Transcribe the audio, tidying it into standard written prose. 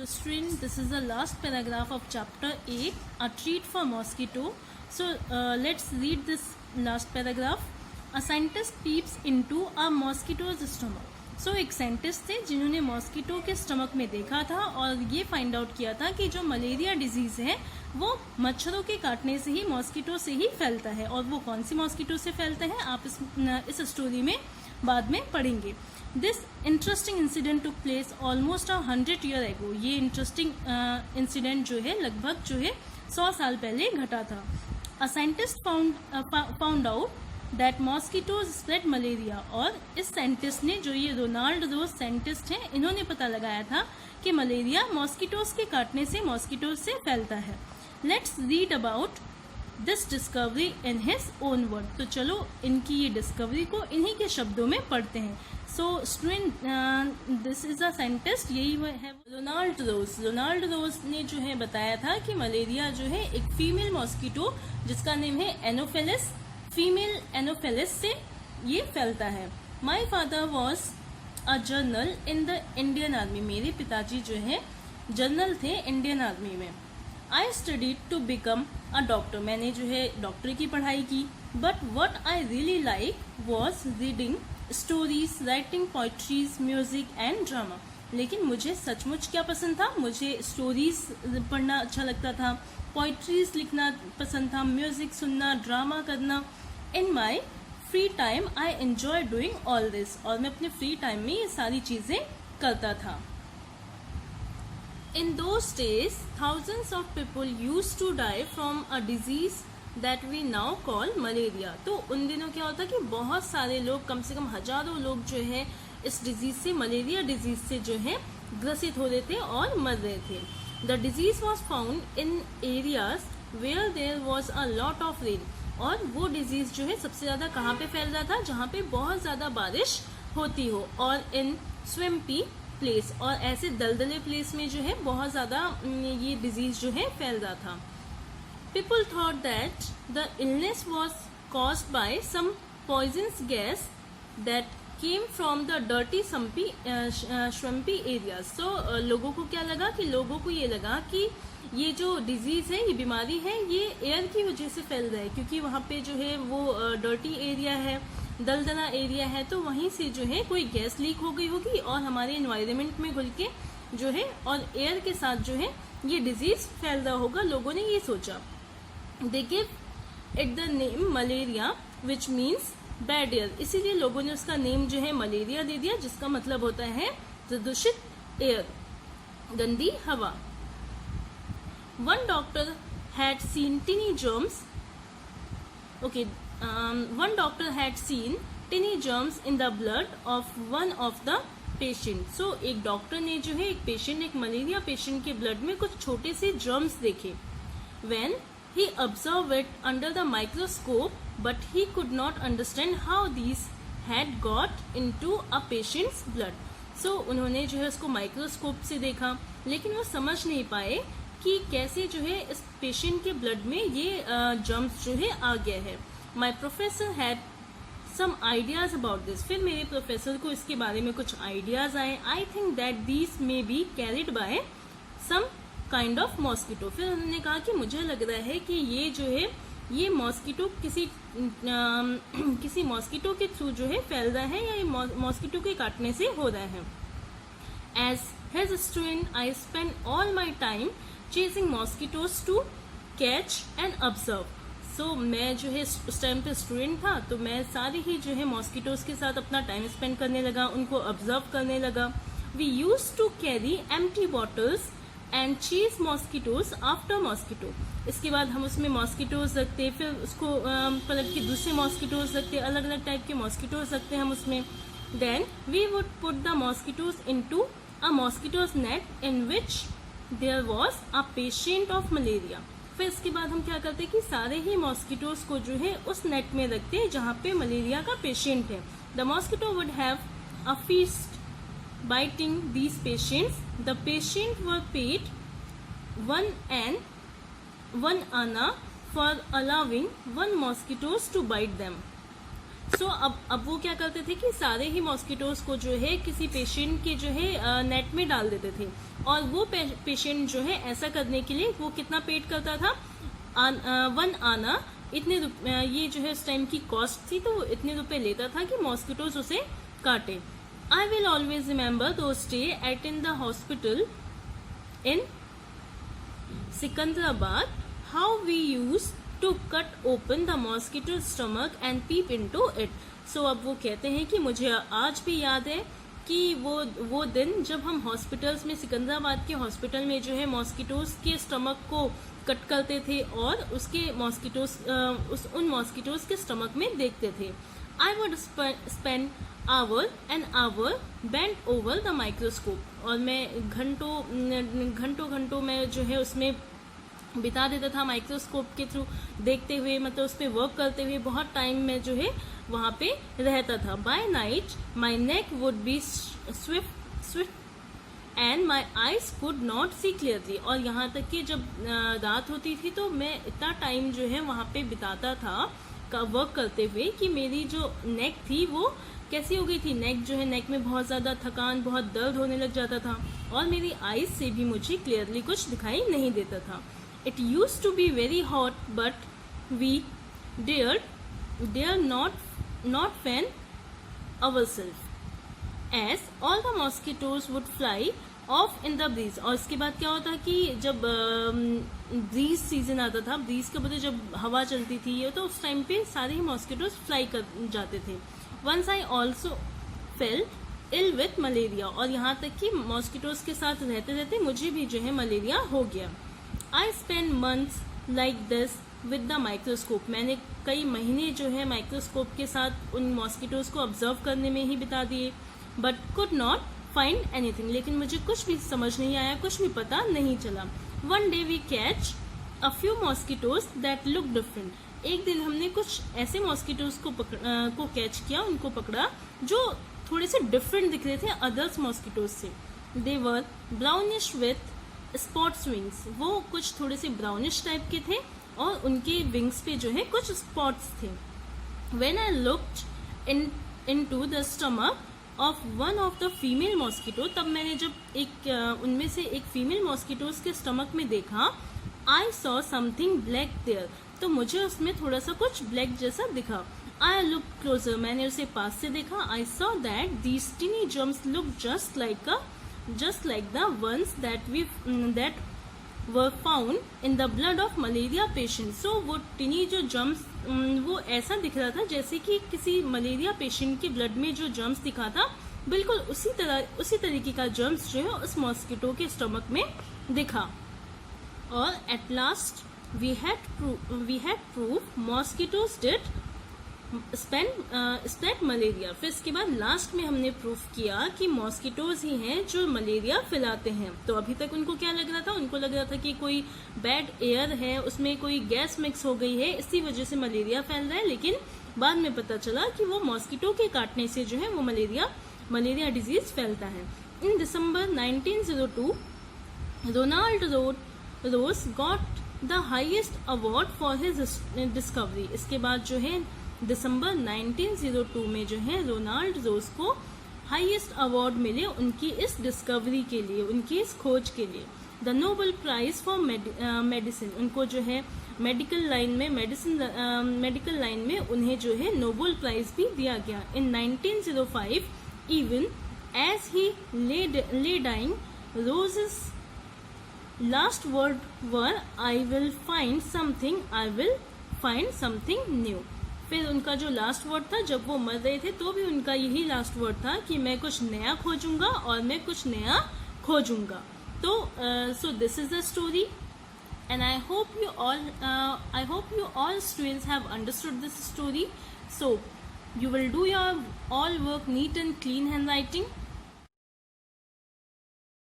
So student, this is the last paragraph of chapter 8, a treat for mosquito. So let's read this last paragraph. A scientist peeps into a mosquito's stomach. So एक scientist थे जिन्होंने mosquito के stomach में देखा था और ये find out किया था कि जो मलेरिया डिजीज है वो मच्छरों के काटने से ही मॉस्किटो से ही फैलता है। और वो कौन सी मॉस्किटो से फैलता है आप इस स्टोरी में बाद में पढ़ेंगे। This interesting incident took place almost 100 year ago. ये इंटरेस्टिंग इंसिडेंट जो है लगभग 100 साल पहले घटा था। A scientist found out that mosquitoes spread malaria. और इस साइंटिस्ट ने, जो ये रोनाल्ड रोज साइंटिस्ट हैं, इन्होंने पता लगाया था कि मलेरिया मॉस्किटोज के काटने से मॉस्किटोज से फैलता है। Let's read about this discovery in his own word. तो चलो इनकी ये डिस्कवरी को इन्हीं के शब्दों में पढ़ते हैं। So student, this is a scientist, यही है रोनाल्ड रोज। रोनाल्ड रोज ने जो है बताया था कि मलेरिया जो है एक फीमेल मॉस्किटो जिसका नेम है एनोफेलिस, फीमेल एनोफेलिस से ये फैलता है। My father was a general in the Indian army. मेरे पिताजी जो है जर्नल थे इंडियन आर्मी में। I studied to become a doctor. मैंने जो है डॉक्टर की पढ़ाई की। But what I really like was reading stories, writing poetries, music and drama. लेकिन मुझे सचमुच क्या पसंद था, मुझे स्टोरीज पढ़ना अच्छा लगता था, पोइट्रीज लिखना पसंद था, म्यूजिक सुनना, ड्रामा करना। In my free time I enjoy doing all this. और मैं अपने फ्री टाइम में ये सारी चीजें करता था। In those days, thousands of people used to die from a disease that we now call malaria. तो उन दिनों क्या होता कि बहुत सारे लोग, कम से कम हजारों लोग जो है इस डिजीज से, मलेरिया डिजीज से जो है ग्रसित हो रहे थे और मर रहे थे। The disease was found in areas where there was a lot of rain. और वो डिजीज जो है सबसे ज्यादा कहाँ पे फैल रहा था, जहाँ पे बहुत ज्यादा बारिश होती हो। और इन स्विम्पी प्लेस, और ऐसे दलदले प्लेस में जो है बहुत ज्यादा ये डिजीज जो है फैल रहा था। People thought that the illness was caused by some poisonous gas that came from the dirty swampy areas. तो लोगों को क्या लगा कि लोगों को ये लगा कि ये जो डिजीज है, ये बीमारी है, ये एयर की वजह से फैल रहा है, क्योंकि वहाँ पे जो है वो डर्टी एरिया है, दलदला एरिया है, तो वहीं से जो है कोई गैस लीक हो गई होगी और हमारे एनवायरनमेंट में घुल के जो है और एयर के साथ जो है ये डिजीज फैल रहा होगा। लोगों ने ये सोचा। They give it the name malaria which means bad air. इसीलिए लोगों ने उसका नेम जो है मलेरिया दे दिया, जिसका मतलब होता है प्रदूषित एयर, गंदी हवा। One doctor had seen टिनी germs. One doctor had seen tiny germs in the blood of one of the patient. So एक डॉक्टर ने जो है एक मलेरिया पेशेंट के ब्लड में कुछ छोटे से जर्म्स देखे। When he observed it under the microscope, but he could not understand how these had got into a patient's blood. So उन्होंने जो है उसको माइक्रोस्कोप से देखा, लेकिन वो समझ नहीं पाए कि कैसे जो है इस पेशेंट के ब्लड में ये जर्म्स जो है आ गया है। My professor had some ideas about this. फिर मेरे प्रोफेसर को इसके बारे में कुछ आइडियाज आए। I think that these may be carried by some kind of mosquito. फिर उन्होंने कहा कि मुझे लग रहा है कि ये जो है ये मॉस्किटो किसी मॉस्किटो के थ्रू जो है फैल रहा है, या ये मॉस्किटो के काटने से हो रहा है। As his student I spend all my time chasing mosquitoes to catch and observe. So मैं जो है उस टाइम पे स्टूडेंट था, तो मैं सारे ही जो है मॉस्किटोज के साथ अपना टाइम स्पेंड करने लगा, उनको ऑब्जर्व करने लगा। We use to carry empty bottles and chase mosquitoes after mosquito. इसके बाद हम उसमें मॉस्किटोज रखते, फिर उसको पलट के दूसरे मॉस्किटोज रखते, अलग अलग टाइप के मॉस्किटोज रखते हम उसमें। Then we would put the mosquitoes into a mosquitoes net in which there was a patient of malaria. फिर इसके बाद हम क्या करते कि सारे ही मॉस्किटोज को जो है उस नेट में रखते हैं जहाँ पे मलेरिया का पेशेंट है। The mosquito would have a feast biting these patients. The patient were paid one anna for allowing one mosquitoes to bite them. सो अब वो क्या करते थे कि सारे ही मॉस्किटोज को जो है किसी पेशेंट के जो है नेट में डाल देते थे, और वो पेशेंट जो है ऐसा करने के लिए वो कितना पेड करता था, 1 आना, इतने ये जो है उस टाइम की कॉस्ट थी, तो वो इतने रुपए लेता था कि मॉस्किटोज उसे काटे. I will always remember those day at in the hospital in Secunderabad, how we used to cut open the mosquito stomach and peep into it. So अब वो कहते हैं कि मुझे आज भी याद है कि वो दिन जब हम हॉस्पिटल्स में, सिकंदराबाद के हॉस्पिटल में जो है मॉस्किटोज के स्टमक को कट करते थे और उसके मॉस्किटोज उन मॉस्किटोज के स्टमक में देखते थे. I would spend hour and hour bent over the microscope, और मैं घंटों में जो है उसमें बिता देता था माइक्रोस्कोप के थ्रू देखते हुए, मतलब उस पर वर्क करते हुए बहुत टाइम में जो है वहाँ पे रहता था. By night my neck would be swift and my eyes could not see clearly, और यहाँ तक कि जब रात होती थी तो मैं इतना टाइम जो है वहाँ पे बिताता था का वर्क करते हुए कि मेरी जो नेक थी वो कैसी हो गई थी. नेक जो है, नेक में बहुत ज़्यादा थकान, बहुत दर्द होने लग जाता था, और मेरी आईज से भी मुझे क्लियरली कुछ दिखाई नहीं देता था. It used to be very hot, but we dare not fan ourselves, as all the mosquitoes would fly off in the breeze. और इसके बाद क्या होता कि जब ब्रीज सीजन आता था, ब्रीज का मतलब जब हवा चलती थी ये, तो उस टाइम पे सारे ही मॉस्किटोज फ्लाई कर जाते थे. Once I also fell ill with malaria, और यहाँ तक कि मॉस्किटोज के साथ रहते रहते मुझे भी जो है मलेरिया हो गया. I spent months like this with the microscope. मैंने कई महीने जो है माइक्रोस्कोप के साथ उन मॉस्किटोज को ऑब्जर्व करने में ही बिता दिए. But could not find anything, लेकिन मुझे कुछ भी समझ नहीं आया, कुछ भी पता नहीं चला. One day we catch a few mosquitoes that look different. एक दिन हमने कुछ ऐसे मॉस्किटोज को कैच किया, उनको पकड़ा जो थोड़े से डिफरेंट दिख रहे थे अदर्स मॉस्किटोज से. दे वर ब्राउनिश विथ स्पॉट्स विंग्स. वो कुछ थोड़े से ब्राउनिश टाइप के थे और उनके विंग्स पे जो है कुछ स्पॉट्स थे. When I looked into the stomach of one of the female mosquito, तब मैंने जब उनमें से एक फीमेल मॉस्किटोज के स्टमक में देखा, I saw something black there. तो मुझे उसमें थोड़ा सा कुछ ब्लैक जैसा दिखा. आई लुक क्लोजर, मैंने उसे पास से देखा. I saw that these टिनी germs look just like the ones that were found in the blood of malaria patients. So वो टिनी जो जर्म्स वो ऐसा दिख रहा था जैसे कि किसी मलेरिया पेशेंट के ब्लड में जो जर्म्स दिखा था, बिल्कुल उसी तरीके का जर्म्स जो है उस मॉस्किटो के स्टमक में दिखा. और at last we had proof mosquitoes did spread malaria. फिर इसके बाद लास्ट में हमने प्रूफ किया कि मॉस्किटोज ही हैं जो मलेरिया फैलाते हैं. तो अभी तक उनको क्या लग रहा था, उनको लग रहा था कि कोई बैड एयर है, उसमें कोई गैस मिक्स हो गई है, इसी वजह से मलेरिया फैल रहा है. लेकिन बाद में पता चला कि वो मॉस्किटो के काटने से जो है वो मलेरिया डिजीज फैलता है. In December 1902 Ronald Ross got the highest award for his discovery. इसके बाद जो है दिसंबर 1902 में जो है रोनाल्ड रोज को हाईएस्ट अवार्ड मिले उनकी इस डिस्कवरी के लिए, उनकी इस खोज के लिए. The Nobel prize for medicine, उनको जो है मेडिकल लाइन में उन्हें जो है नोबेल प्राइज भी दिया गया. इन 1905 even as he lay dying, Ross's last word were I will find something new. फिर उनका जो लास्ट वर्ड था जब वो मर रहे थे तो भी उनका यही लास्ट वर्ड था कि मैं कुछ नया खोजूंगा और मैं कुछ नया खोजूंगा. तो so this is the story and I hope you all students have understood this story. So you will do your all work neat and clean handwriting.